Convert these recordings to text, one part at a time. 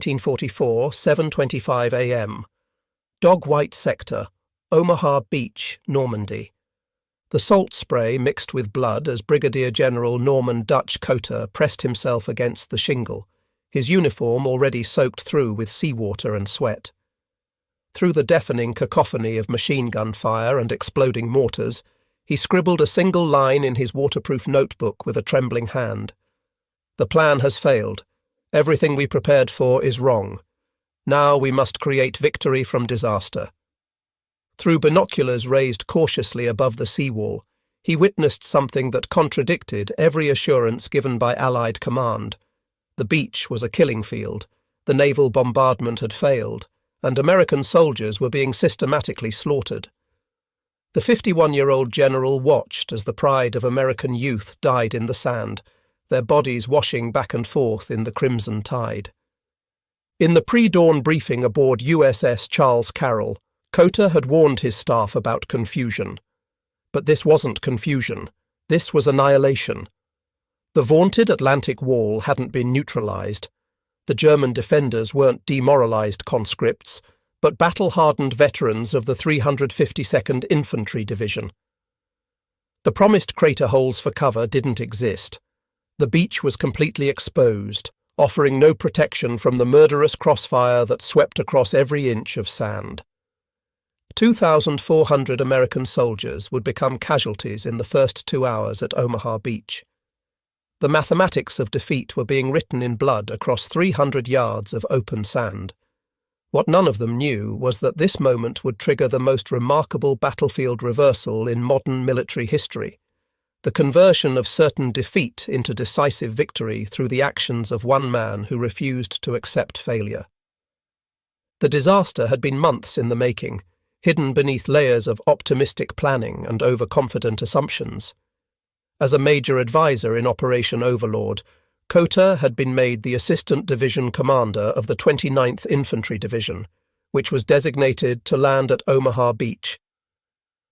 1844, 7:25 a.m. Dog White Sector, Omaha Beach, Normandy. The salt spray mixed with blood as Brigadier General Norman Cota pressed himself against the shingle, his uniform already soaked through with seawater and sweat. Through the deafening cacophony of machine gun fire and exploding mortars, he scribbled a single line in his waterproof notebook with a trembling hand. The plan has failed. Everything we prepared for is wrong. Now we must create victory from disaster. Through binoculars raised cautiously above the seawall, he witnessed something that contradicted every assurance given by Allied command. The beach was a killing field, the naval bombardment had failed, and American soldiers were being systematically slaughtered. The 51-year-old general watched as the pride of American youth died in the sand, their bodies washing back and forth in the crimson tide. In the pre-dawn briefing aboard USS Charles Carroll, Cota had warned his staff about confusion. But this wasn't confusion. This was annihilation. The vaunted Atlantic Wall hadn't been neutralized. The German defenders weren't demoralized conscripts, but battle-hardened veterans of the 352nd Infantry Division. The promised crater holes for cover didn't exist. The beach was completely exposed, offering no protection from the murderous crossfire that swept across every inch of sand. 2,400 American soldiers would become casualties in the first 2 hours at Omaha Beach. The mathematics of defeat were being written in blood across 300 yards of open sand. What none of them knew was that this moment would trigger the most remarkable battlefield reversal in modern military history, the conversion of certain defeat into decisive victory through the actions of one man who refused to accept failure. The disaster had been months in the making, hidden beneath layers of optimistic planning and overconfident assumptions. As a major advisor in Operation Overlord, Cota had been made the Assistant Division Commander of the 29th Infantry Division, which was designated to land at Omaha Beach.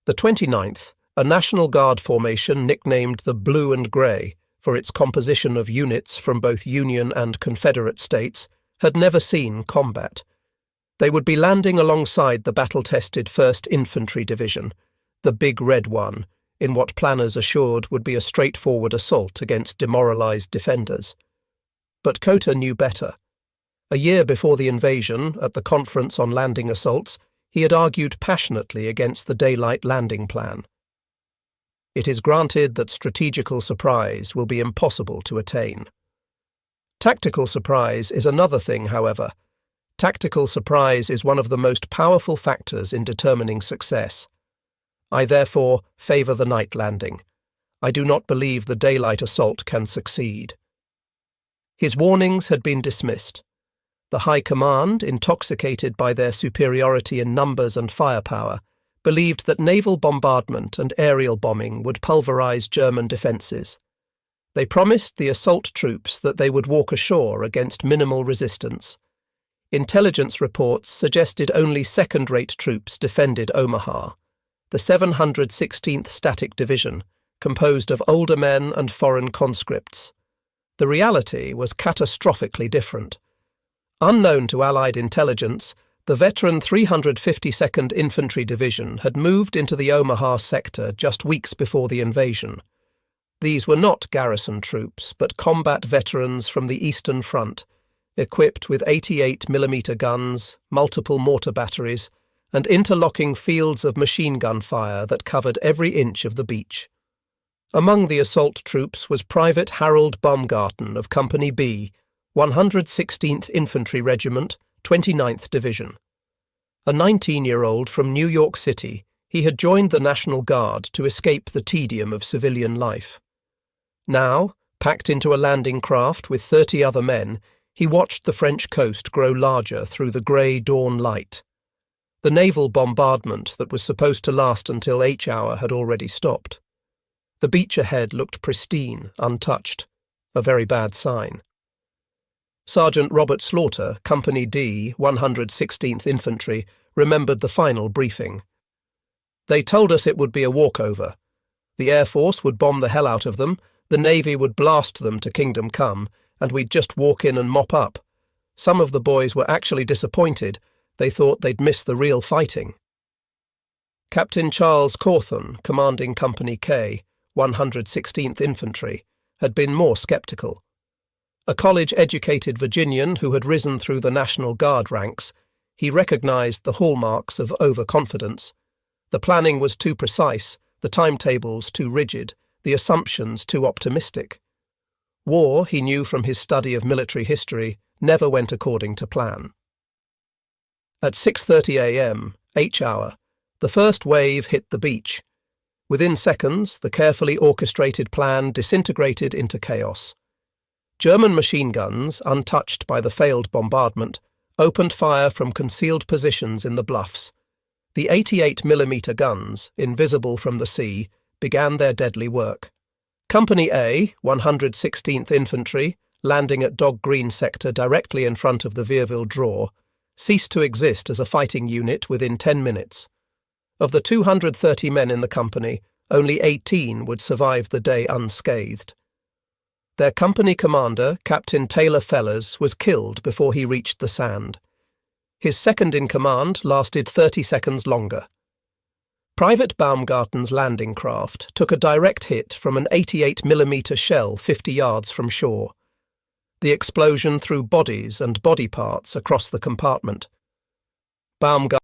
The 29th, a National Guard formation nicknamed the Blue and Grey for its composition of units from both Union and Confederate states, had never seen combat. They would be landing alongside the battle-tested 1st Infantry Division, the Big Red One, in what planners assured would be a straightforward assault against demoralized defenders. But Cota knew better. A year before the invasion, at the Conference on Landing Assaults, he had argued passionately against the daylight landing plan. It is granted that strategical surprise will be impossible to attain. Tactical surprise is another thing, however. Tactical surprise is one of the most powerful factors in determining success. I therefore favour the night landing. I do not believe the daylight assault can succeed. His warnings had been dismissed. The High Command, intoxicated by their superiority in numbers and firepower, believed that naval bombardment and aerial bombing would pulverise German defences. They promised the assault troops that they would walk ashore against minimal resistance. Intelligence reports suggested only second-rate troops defended Omaha. The 716th Static Division, composed of older men and foreign conscripts. The reality was catastrophically different. Unknown to Allied intelligence, the veteran 352nd Infantry Division had moved into the Omaha sector just weeks before the invasion. These were not garrison troops, but combat veterans from the Eastern Front, equipped with 88mm guns, multiple mortar batteries, and interlocking fields of machine gun fire that covered every inch of the beach. Among the assault troops was Private Harold Baumgarten of Company B, 116th Infantry Regiment, 29th Division. A 19-year-old from New York City, he had joined the National Guard to escape the tedium of civilian life. Now, packed into a landing craft with 30 other men, he watched the French coast grow larger through the grey dawn light. The naval bombardment that was supposed to last until H hour had already stopped. The beach ahead looked pristine, untouched, a very bad sign. Sergeant Robert Slaughter, Company D, 116th Infantry, remembered the final briefing. They told us it would be a walkover. The Air Force would bomb the hell out of them, the Navy would blast them to kingdom come, and we'd just walk in and mop up. Some of the boys were actually disappointed. They thought they'd miss the real fighting. Captain Charles Cawthon, commanding Company K, 116th Infantry, had been more sceptical. A college-educated Virginian who had risen through the National Guard ranks, he recognized the hallmarks of overconfidence. The planning was too precise, the timetables too rigid, the assumptions too optimistic. War, he knew from his study of military history, never went according to plan. At 6:30 a.m., H-hour, the first wave hit the beach. Within seconds, the carefully orchestrated plan disintegrated into chaos. German machine guns, untouched by the failed bombardment, opened fire from concealed positions in the bluffs. The 88mm guns, invisible from the sea, began their deadly work. Company A, 116th Infantry, landing at Dog Green sector directly in front of the Vierville draw, ceased to exist as a fighting unit within 10 minutes. Of the 230 men in the company, only 18 would survive the day unscathed. Their company commander, Captain Taylor Fellers, was killed before he reached the sand. His second-in-command lasted 30 seconds longer. Private Baumgarten's landing craft took a direct hit from an 88mm shell 50 yards from shore. The explosion threw bodies and body parts across the compartment. Baumgarten